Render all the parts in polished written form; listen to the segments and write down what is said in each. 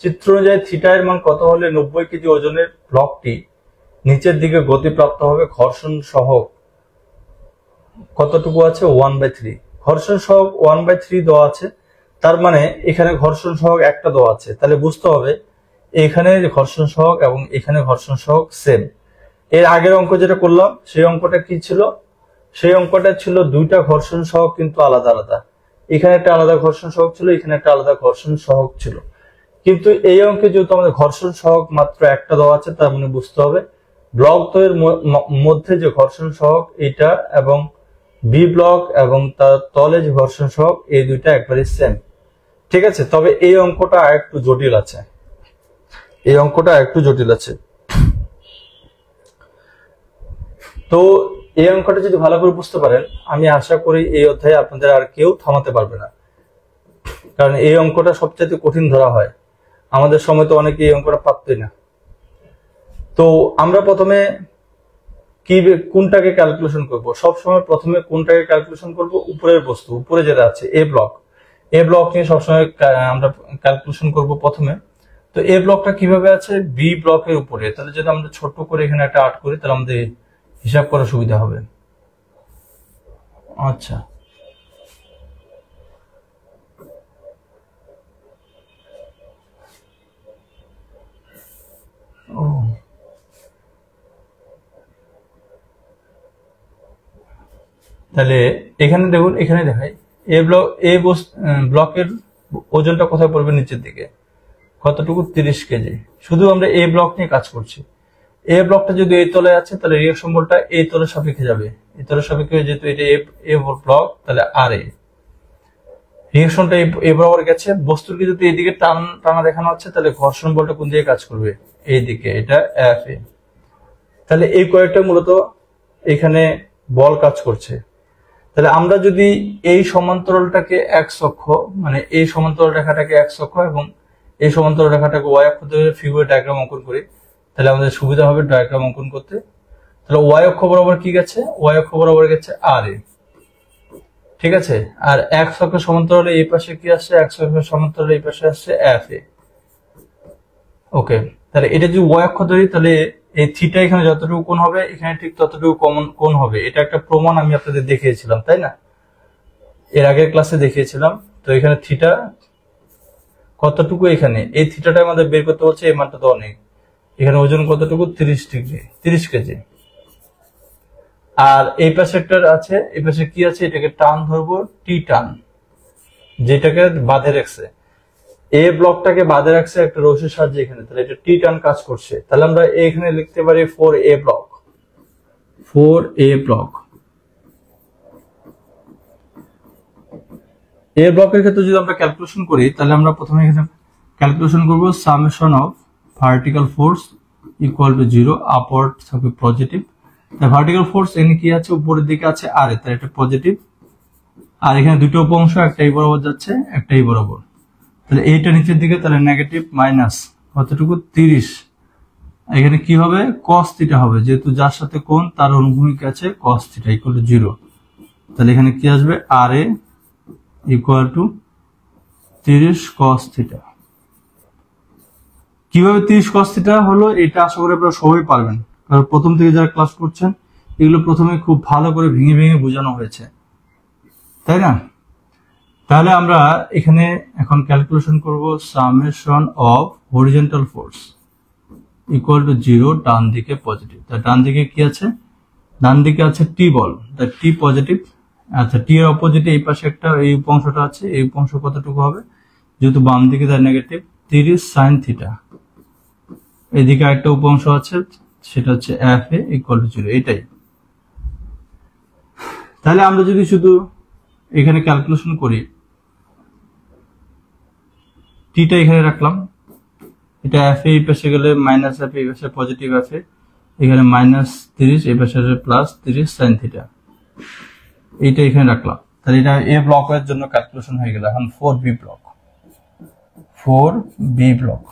চিত্র অনুযায়ী থিটা এর মান কত হলে 90 কেজি ওজনের ব্লকটি নিচের দিকে গতিপ্রাপ্ত হবে ঘর্ষণ সহক কতটুকু আছে 1/3। ঘর্ষণ সহক 1/3 দেওয়া আছে, তার মানে এখানে ঘর্ষণ সহক একটা দেওয়া আছে, তাহলে বুঝতে হবে এখানে ঘর্ষণ সহক এবং এখানে ঘর্ষণ সহক সেম। এর আগের অঙ্ক যেটা করলাম সেই অঙ্কটা কি ছিল, সেই অঙ্কটা ছিল দুইটা ঘর্ষণ সহক কিন্তু আলাদা আলাদা, এখানে একটা আলাদা ঘর্ষণ সহক ছিল, এখানে একটা আলাদা ঘর্ষণ সহক ছিল। কিন্তু এই অঙ্কে যেহেতু আমাদের ঘর্ষণ সহক মাত্র একটা দেওয়া আছে, তার মানে বুঝতে হবে ব্লক দ্বয়ের মধ্যে যে ঘর্ষণ সহক এটা এবং বি ব্লক এবং তার তলে যে ঘর্ষণ সহক এই দুইটা একবারে সেম। ঠিক আছে, তবে এই অঙ্কটা একটু জটিল আছে, এই অঙ্কটা একটু জটিল আছে। তো এই অঙ্কটা যদি ভালো করে বুঝতে পারেন, আমি আশা করি এই অধ্যায়ে আপনাদের আর কেউ থামাতে পারবে না, কারণ এই অঙ্কটা সবচেয়ে কঠিন ধরা হয়। আমাদের সময় তো অনেকে এই অঙ্কটা পারতই না। তো আমরা প্রথমে কোনটাকে ক্যালকুলেশন করব? সবসময় প্রথমে কোনটাকে ক্যালকুলেশন করব? উপরের বস্তু, উপরে যেটা আছে এ ব্লক, এ ব্লক নিয়ে সবসময় আমরা ক্যালকুলেশন করব প্রথমে। তো এ ব্লকটা কিভাবে আছে? বি ব্লকের উপরে। তাহলে যদি আমরা ছোট করে এখানে একটা 8 করি তাহলে আমাদের হিসাব করা সুবিধা হবে। আচ্ছা, ও তাহলে এখানে দেখুন, এখানে দেখাই এ ব্লকের ওজনটা কোথায় পড়বে? নিচের দিকে। কতটুকু? 30 কেজি। শুধু আমরা এ ব্লক নিয়ে কাজ করছি। এ ব্লকটা যদি এই তলায় আছে তাহলে রিঅ্যাকশন বলটা এই তলের সাপেক্ষে যাবে, এই তলের সাপেক্ষে, যেহেতু এটা এ ব্লক তাহলে আর এ রিঅ্যাকশনটা এ বরাবর গেছে। বস্তুর কি যদি এইদিকে টানা দেখানো হচ্ছে তাহলে ঘর্ষণ বলটা কোন দিকে কাজ করবে? এইদিকে, এটা এফ এ। তাহলে এই কয়েকটা মূলত এখানে বল কাজ করছে। তাহলে আমরা যদি এই সমান্তরালটাকে এক্স অক্ষ, মানে এই সমান্তরাল রেখাটাকে এক্স অক্ষ এবং এই সমান্তরাল রেখাটাকে ওয়াই অক্ষ ধরে ফিগার ডায়াগ্রাম অঙ্কন করি, তাহলে আমাদের সুবিধা হবে ডায়াগ্রাম অঙ্কন করতে। তাহলে ওয়াই অক্ষ বরাবর কি গেছে? ওয়াই অক্ষ বরাবর গেছে আর এ। ঠিক আছে, আর এক্স অক্ষ সমান্তরালে এই পাশে কি আসছে? এক্স অক্ষ সমান্তরালে এই পাশে আসছে এফ এ। ওকে, তাহলে এটা যদি ওয়াই অক্ষ ধরি তাহলে এই থিটা এখানে যতটুকু কোণ হবে এখানে ঠিক ততটুকু কমন কোণ হবে। এটা একটা প্রমাণ আমি আপনাদের দেখিয়েছিলাম, তাই না? এর আগের ক্লাসে দেখিয়েছিলাম। তো এখানে থিটা কতটুকু, এখানে এই থিটাটা আমাদের বের করতে হচ্ছে, এই মানটা তো অনেক। এখানে ওজন কতটুকু? 30 ডিগ্রি, 30 কেজি। আর এই পাশে একটা আছে, এই পাশে কি আছে? এটাকে টান ধরবো, টি টান, যেটাকে বাঁধে রাখছে, এ ব্লকটাকে বাঁধে রাখছে একটা রশির সাহায্যে এখানে। তাহলে এটা টি টান কাজ করছে। তাহলে আমরা এখানে লিখতে পারি 4a ব্লক, 4a ব্লক। এ ব্লকের ক্ষেত্রে যদি আমরা ক্যালকুলেশন করি তাহলে আমরা প্রথমে এখানে ক্যালকুলেশন করব summation of vertical force equal to 0, upward থাকবে পজিটিভ। তাই ভার্টিক্যাল ফোর্স এখানে কি আছে? উপরের দিকে আছে আর এ, তাই এটা পজিটিভ। আর এখানে দুটো অংশ, একটা এই বরাবর যাচ্ছে, একটা এই বরাবর। তাহলে এইটা নিচের দিকে, তাহলে নেগেটিভ মাইনাস কতটুকু? 30। এখানে কি হবে? cos থিটা হবে, যেহেতু যার সাথে কোণ তার অনুভূমিক আছে cos থিটা ইকুয়াল টু 0। তাহলে এখানে কি আসবে? আর এ ইকুয়াল টু 30 cos থিটা। কিভাবে 30 cos থিটা হলো এটা আশা করি আপনারা সবাই পারবেন, কারণ প্রথম থেকে যারা ক্লাস করছেন এগুলো প্রথমে খুব ভালো করে ভেঙে ভেঙে বোঝানো হয়েছে, তাই না? তাহলে আমরা এখানে এখন ক্যালকুলেশন করব summation of horizontal force equal to 0, ডান দিকে পজিটিভ। তাই ডান দিকে কি আছে? ডান দিকে আছে টি বল, তাই টি পজিটিভ। আচ্ছা, টি এর অপোজিটে এই পাশে একটা এই অংশটা আছে, এই অংশ কতটুকু হবে? যেহেতু বাম দিকে তার নেগেটিভ, 30 sin থিটা। এদিকে একটা উপাংশ আছে, সেটা হচ্ছে এফ এ ইকুয়াল টু 0, এটাই। তাহলে আমরা যদি শুধু এখানে ক্যালকুলেশন করি, টিটা এখানে রাখলাম, এটা এফ এ এই পাশে গেলে মাইনাস এফ এ, এই পাশে পজিটিভ এফ এ, এখানে মাইনাস 30, এই পাশে প্লাস 30 sin থিটা, এইটা এখানে রাখলাম। তাহলে এটা এ ব্লকের জন্য ক্যালকুলেশন হয়ে গেল। এখন 4b block, 4b block.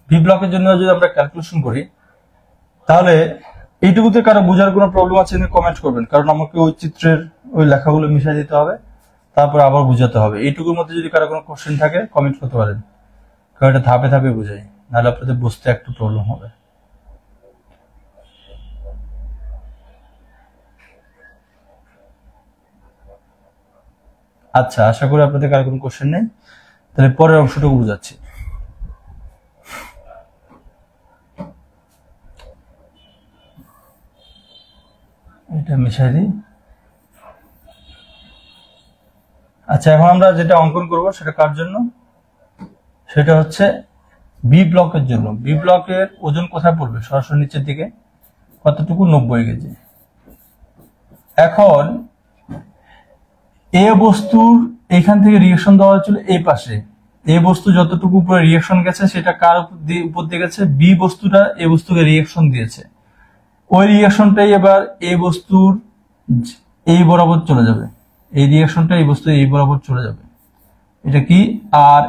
B ব্লকের জন্য যদি আমরা ক্যালকুলেশন করি তাহলে এইটুকুতে কারো বোঝার কোনো প্রবলেম আছে কিনা কমেন্ট করবেন, কারণ আমাকে ওই চিত্রের ওই লেখাগুলো মিশিয়ে দিতে হবে। তারপরে আবার বুঝাতে হবে। এইটুকুর মধ্যে যদি কারো কোনো কোশ্চেন থাকে কমেন্ট করতে পারেন, কারণ এটা ধাপে ধাপে বুঝাই, নাহলে আপনাদের বুঝতে একটু প্রবলেম হবে। আচ্ছা, আশা করি আপনাদের কারো কোনো কোশ্চেন নেই। তাহলে পরের অংশটুকু বুঝাচ্ছি। এটা মিশাই দিই। আচ্ছা, এখন আমরা যেটা অঙ্কন করব সেটা কার জন্য? সেটা হচ্ছে বি ব্লকের জন্য। বি ব্লকের ওজন কোথায় পড়বে? সরাসরি নিচের দিকে। কতটুকু? 90 কেজি। এখন এ বস্তুর এখান থেকে রিঅ্যাকশন দেওয়া হয়েছিল এই পাশে। এ বস্তু যতটুকু উপরে রিঅ্যাকশন গেছে সেটা কার উপর দিয়ে গেছে? বি বস্তুটা এ বস্তুকে রিঅ্যাকশন দিয়েছে। ওই রিঅ্যাকশনটাই এবার এ বস্তুর এই বরাবর চলে যাবে। এই রিঅ্যাকশনটা এই বস্তু এই বরাবর চলে যাবে। এটা কি? আর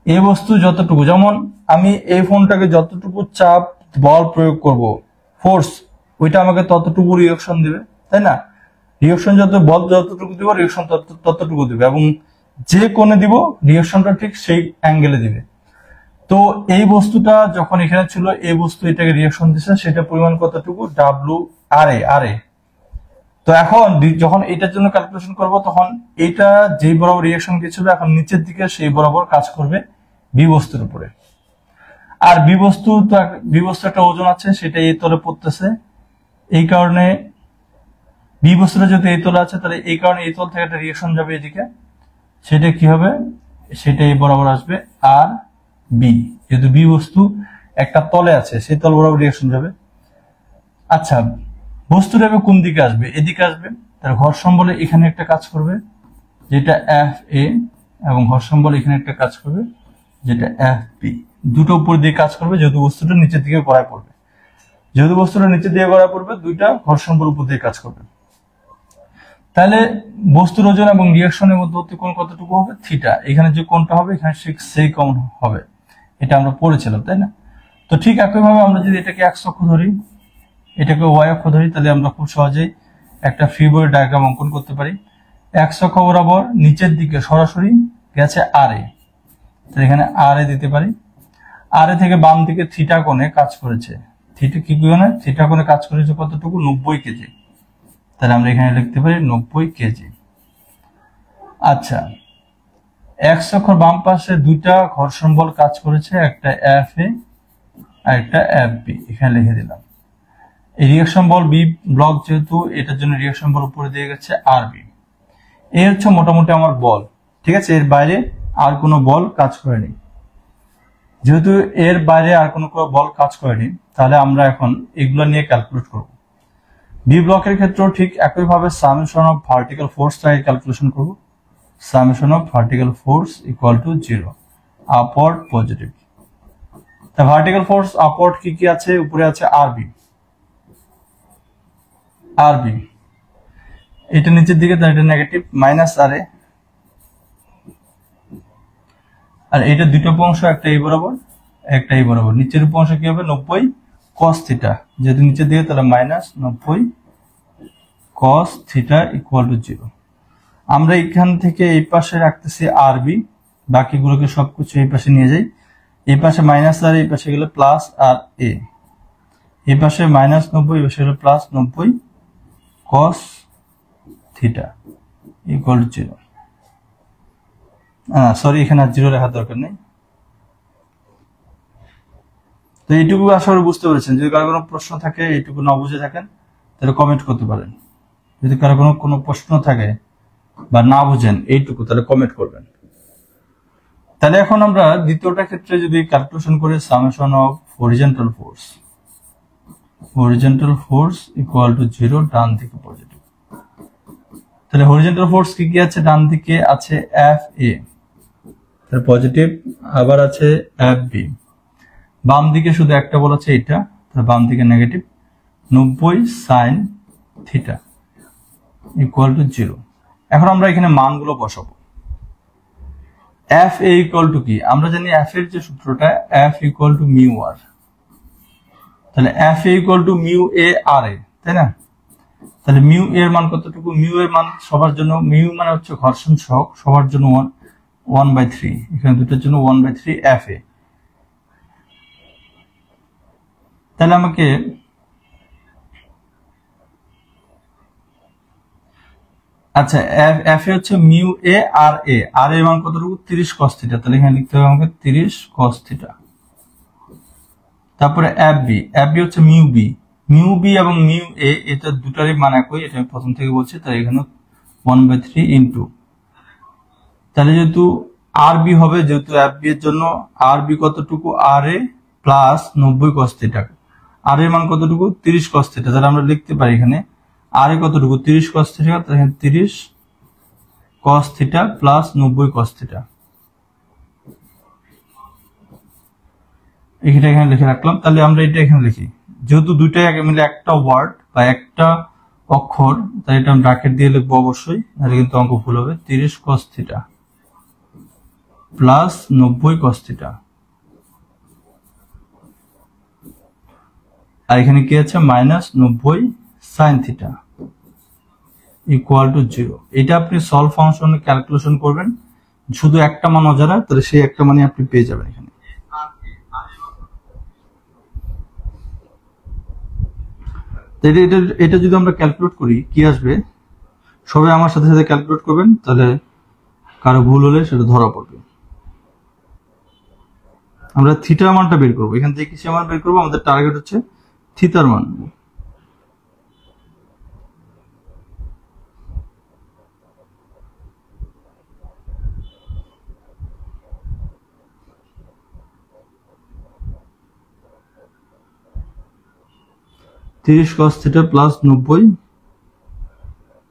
এ বস্তু যতটুকু, যেমন আমি এই ফোনটাকে যতটুকু চাপ বল প্রয়োগ করব, ফোর্স, ওইটা আমাকে ততটুকু রিঅ্যাকশন দিবে, তাই না? রিঅ্যাকশন বল যতটুকু দিব রিঅ্যাকশন ততটুকু দিবে, এবং যে কোণে দিব রিঅ্যাকশনটা ঠিক সেই অ্যাঙ্গেলে দিবে। তো এই বস্তুটা যখন এখানে ছিল, এই বস্তু এটাকে রিঅ্যাকশন দিচ্ছে, সেটা পরিমাণ কতটুকু? ডাব্লিউ আর এ। তো এখন যখন এটার জন্য ক্যালকুলেশন করব, তখন এটা যেই বরাবর রিঅ্যাকশন গিয়েছিল এখন নিচের দিকে সেই বরাবর কাজ করবে বি বস্তুর উপরে। আর বি বস্তু একটা ওজন আছে, সেটা এই তলে পড়তেছে। এই কারণে বি বস্তুটা যেহেতু এই তলে আছে, তাহলে এই কারণে এই তল থেকে একটা রিঅ্যাকশন যাবে এদিকে। সেটা কি হবে? সেটা এই বরাবর আসবে আর বি, যেহেতু বি বস্তু একটা তলে আছে সেই তল বরাবর রিঅ্যাকশন যাবে। আচ্ছা, বস্তুটা কোন দিকে আসবে? এদিকে আসবে। তার ঘর্ষণ বলে এখানে একটা কাজ করবে যেটা এফ এ, এবং ঘর্ষণ বলে এখানে একটা কাজ করবে যেটা এফ বি। দুটো উপর দিয়ে কাজ করবে, যেহেতু বস্তুটা নিচের দিকে গড়ায় পড়বে। যেহেতু বস্তুটা নিচের দিকে গড়ায় পড়বে, দুইটা ঘর্ষণ বল উপর দিয়ে কাজ করবে। তাহলে বস্তুর ওজন এবং রিঅ্যাকশনের মধ্যবর্তী কোণ কতটুকু হবে? থিটা। এখানে যে কোণটা হবে এখানে সেই কোণ হবে, এটা আমরা পড়েছিলাম, তাই না? তো ঠিক একইভাবে আমরা যদি এটাকে এক্স অক্ষ ধরি, এটাকে ওয়াই অক্ষ ধরি, তাহলে আমরা খুব সহজেই একটা ফ্রি বডি ডায়াগ্রাম অঙ্কন করতে পারি। এক্স অক্ষ বরাবর নিচের দিকে সরাসরি গেছে আর এ, তাহলে এখানে আর এ দিতে পারি। আর এ থেকে বাম দিকে থিটা কোণে কাজ করেছে। থিটা কি কোণে? থিটা কোণে কাজ করেছে কতটুকু? 90 কেজি। তাহলে আমরা এখানে লিখতে পারি 90 কেজি। আচ্ছা, এক্স অক্ষর বাম পাশে দুইটা ঘর্ষণ বল কাজ করেছে, একটা এফ এ আর একটা এফ বি, এখানে লিখে দিলাম। এই রিঅ্যাকশন বল বি ব্লক, যেহেতু এটার জন্য রিঅ্যাকশন বল উপরে দিয়ে গেছে আর বি। এই হচ্ছে মোটামুটি আমার বল, ঠিক আছে? এর বাইরে আর কোনো বল কাজ করেনি। যেহেতু এর বাইরে আর কোনো বল কাজ করেনি, তাহলে আমরা এখন এগুলো নিয়ে ক্যালকুলেট করব। বি ব্লকের ক্ষেত্রেও ঠিক একইভাবে সামেশন অফ ভার্টিক্যাল ফোর্সটাকে ক্যালকুলেশন করব। Summation of vertical force equal to 0, upward positive. তা ভার্টিক্যাল ফোর্স আপওয়ার্ড কি কি আছে? উপরে আছে আরবি, এটা নিচের দিকে, তাই এটা নেগেটিভ মাইনাস আর এ, আর এটা দুটো অংশ, একটা এই বরাবর একটা এই বরাবর। নিচের অংশ কি হবে? 90 cos থিটা, যেহেতু নিচের দিকে, তাহলে minus 90 cos theta equal to 0। আমরা এখান থেকে এই পাশে রাখতেছি আরবি, বাকিগুলোকে সবকিছু এই পাশে নিয়ে যাই। এই পাশে মাইনাস আর, এই পাশে গেলে প্লাস আর এ, এই পাশে মাইনাস 90, এই পাশে গেলে plus 90 cos theta equal to 0। Sorry, এখানে আর 0 লেখার দরকার নেই। তো এইটুকু আশা করি বুঝতে পেরেছেন। যদি কারো কোনো প্রশ্ন থাকে, এইটুকু না বুঝে থাকেন, তাহলে কমেন্ট করতে পারেন। যদি কারো কোনো প্রশ্ন থাকে বা না বুঝেন এইটুকু, তাহলে কমেন্ট করবেন। তাহলে এখন আমরা দ্বিতীয়টা ক্ষেত্রে যদি ক্যালকুলেশন করি, summation of horizontal force equal to 0, ডান দিকে পজিটিভ। তাহলে হরিজন্টাল ফোর্স কি কি আছে? ডান দিকে আছে এফ এ, তাহলে পজিটিভ, আবার আছে এফ বি। বাম দিকে শুধু একটা বল আছে, এটা, তাহলে বাম দিকে negative 90 sin theta equal to 0। এখন আমরা এখানে মানগুলো বসাবো। এফ এ ইকুয়াল টু কি? আমরা জানি এফ এর যে সূত্রটা, F equal to mu R. তাহলে F A equal to mu A R A, তাই না? তাহলে মিউ এর মান কতটুকু? মিউ এর মান সবার জন্য, মিউ মানে হচ্ছে ঘর্ষণ সহগ, সবার জন্য 1/3, এখানে দুটোর জন্য 1/3 এফ এ। তাহলে আমাকে আচ্ছা এফ এ হচ্ছে মিউ এ আর এর মান কতটুকু? 30 cos থিটা। তাহলে এখানে লিখতে হবে আমাকে 30 cos থিটা। তারপরে এফ বি হচ্ছে মিউ বি এবং মিউ এ, এটা দুটারই মান একই, এটা আমি প্রথম থেকে বলছি। তাই এখানে 1/3 ইন্টু, তাহলে যেহেতু আর বি হবে, যেহেতু এফ বি এর জন্য আর বি কতটুকু? আর এ প্লাস 90 cos থিটা। আর এর মান কতটুকু? 30 cos থিটা। তাহলে আমরা লিখতে পারি এখানে আর এ কতটুকু? 30 cos থিটা। তাহলে এখানে 30 cos theta plus 90 cos theta. এখানে লিখে রাখলাম। তাহলে আমরা এটা এখানে লিখি, যেহেতু দুইটাই আগে মিলে একটা ওয়ার্ড বা একটা অক্ষর, তাই এটা আমি ব্র্যাকেট দিয়ে লিখবো অবশ্যই, তাহলে কিন্তু অঙ্ক ভুল হবে। 30 cos theta plus 90 cos theta, আর এখানে কি আছে? Minus 90 sin theta equal to 0। এটা আপনি সলভ ফাংশনে ক্যালকুলেশন করবেন, শুধু একটা মান অজানা, তাহলে সেই একটা মানে আপনি পেয়ে যাবেন এখানে। এটা যদি আমরা ক্যালকুলেট করি কি আসবে, সবাই আমার সাথে সাথে ক্যালকুলেট করবেন, তাহলে কারো ভুল হলে সেটা ধরা পড়বে। আমরা থিটার মানটা বের করবো, এখান থেকে কিসের মান বের করবো? আমাদের টার্গেট হচ্ছে থিটার মান। তিরিশ cos theta plus 90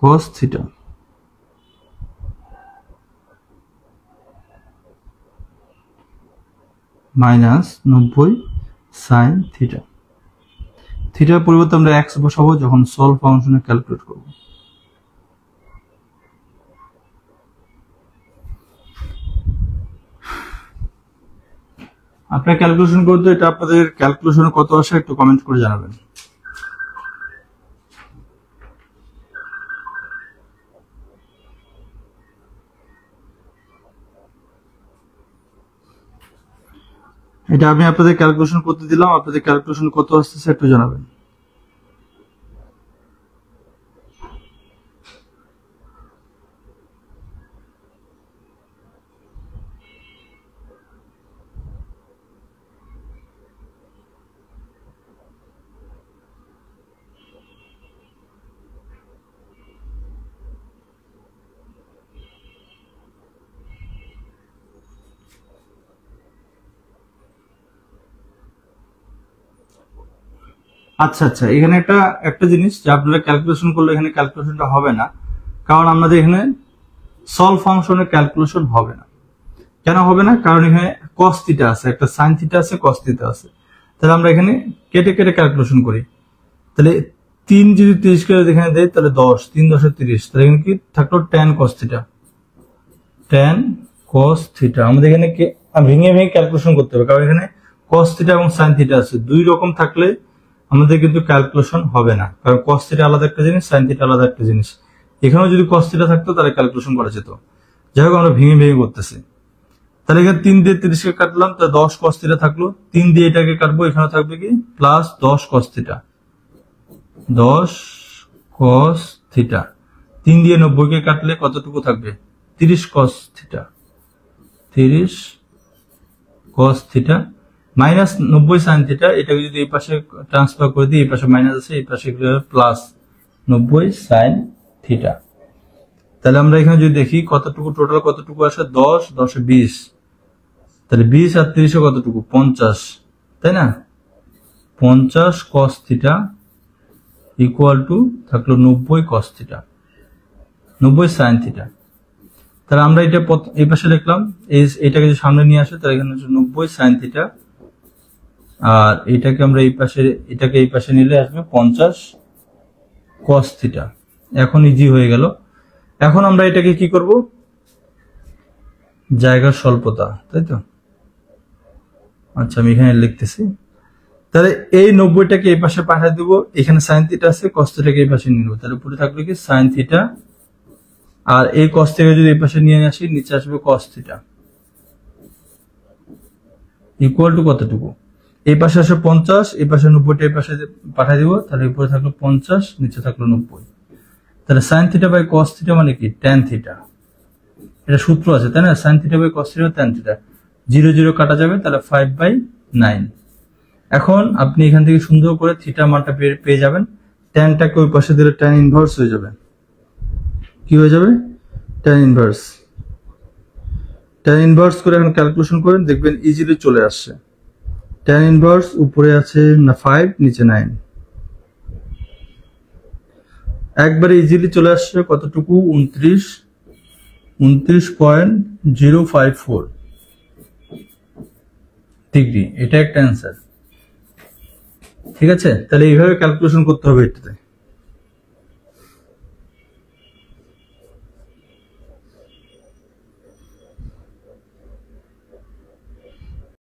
cos theta minus 90 sin theta. থিটার পরিবর্তে আমরা x বসাবো যখন সলভ ফাংশনে ক্যালকুলেট করব। আপনারা ক্যালকুলেশন করতে, এটা আপনাদের ক্যালকুলেশনে কত আসে একটু কমেন্ট করে জানাবেন। এটা আমি আপনাদের ক্যালকুলেশন করতে দিলাম, আপনাদের ক্যালকুলেশন কত আসছে একটু জানাবেন। আচ্ছা আচ্ছা, এখানে একটা জিনিস যে আপনারা ক্যালকুলেশন করলে এখানে ক্যালকুলেশনটা হবে না, কারণ আমাদের এখানে সলভ ফাংশনের ক্যালকুলেশন হবে না। কেন হবে না? কারণ এখানে cos থিটা আছে, একটা sin থিটা আছে, cos থিটা আছে। তাহলে আমরা এখানে কেটে কেটে ক্যালকুলেশন করি। তাহলে 3 যদি 30 করে এখানে দেয়, তাহলে 10, 3 10 30, তাহলে এখানে কি থাকলো? tan cos theta. tan cos theta আমাদের এখানে ভেঙে ভেঙে ক্যালকুলেশন করতে হবে, কারণ এখানে cos থিটা এবং sin থিটা আছে, দুই রকম থাকলে আমাদের কিন্তু ক্যালকুলেশন হবে না, কারণ cos থিটা আলাদা একটা জিনিস, sin থিটা আলাদা একটা জিনিস। এখানেও যদি cos থিটা থাকতো তাহলে ক্যালকুলেশন করা যেত। যাই হোক, আমরা ভেঙে ভেঙে করতেছি। তাহলে এখানে 3 দিয়ে 30 কে কাটলাম, তাহলে 10 cos থিটা থাকলো। 3 দিয়ে এটাকে কাটবো, এখানে থাকবে কি? Plus 10 cos theta, 10 cos theta. 3 দিয়ে 90 কে কাটলে কতটুকু থাকবে? 30 cos theta, 30 cos theta minus 90 sin theta. এটাকে যদি এই পাশে ট্রান্সফার করে দিই, এই পাশে মাইনাস আছে, এই পাশে প্লাস 90 sin থিটা। তাহলে আমরা এখানে যদি দেখি কতটুকু টোটাল কতটুকু আসে? 10, 10 এ 20, তাহলে 20 আর 30 এ কতটুকু? 50, তাই না? 50 cos থিটা ইকুয়াল টু থাকলো 90 cos থিটা, 90 sin থিটা। তাহলে আমরা এটা এই পাশে লিখলাম, এটাকে যদি সামনে নিয়ে আসে, তাহলে এখানে 90 sin থিটা, আর এটাকে আমরা এটাকে এই পাশে নিলে আসবে 50 cos থিটা। এখন ইজি হয়ে গেল। এখন আমরা এটাকে কি করব? জায়গার স্বল্পতা, তাই তো? আচ্ছা, আমি এখানে লিখতেছি তাহলে এই 90টাকে এই পাশে পাঠিয়ে দেবো, এখানে সাইন থিটা আছে, কস থিটাকে এই পাশে নিয়ে নেবো, তাহলে উপরে থাকলো কি সাইন থিটা, আর এই কস থেকে যদি এই পাশে নিয়ে আসি নিচে আসবে কস থিটা ইকুয়াল টু কতটুকু, এই পাশে আসে 50, এই পাশে 90টা এই পাশে পাঠিয়ে দিব, তাহলে উপরে থাকলো 50, নিচে থাকলো 90। তাহলে sine theta by cos theta মানে কি ট্যান থিটা, এটা সূত্র আছে তাই না, sine theta by cos theta tan theta, 0 0 কাটা যাবে, তাহলে 5/9। এখন আপনি এখান থেকে সুন্দর করে থিটা মানটা পেয়ে যাবেন, ট্যানটাকে ওই পাশে দিলে ট্যান ইনভার্স হয়ে যাবে, কি হয়ে যাবে ট্যান ইনভার্স। ট্যান ইনভার্স করে এখন ক্যালকুলেশন করেন, দেখবেন ইজিলি চলে আসছে। ট্যান ইনভার্স উপরে আছে না 5, নিচে 9, একবারে ইজিলি চলে আসছে কতটুকু 29.054 ডিগ্রি, এটা একটা অ্যান্সার। ঠিক আছে, তাহলে এইভাবে ক্যালকুলেশন করতে হবে এটাতে।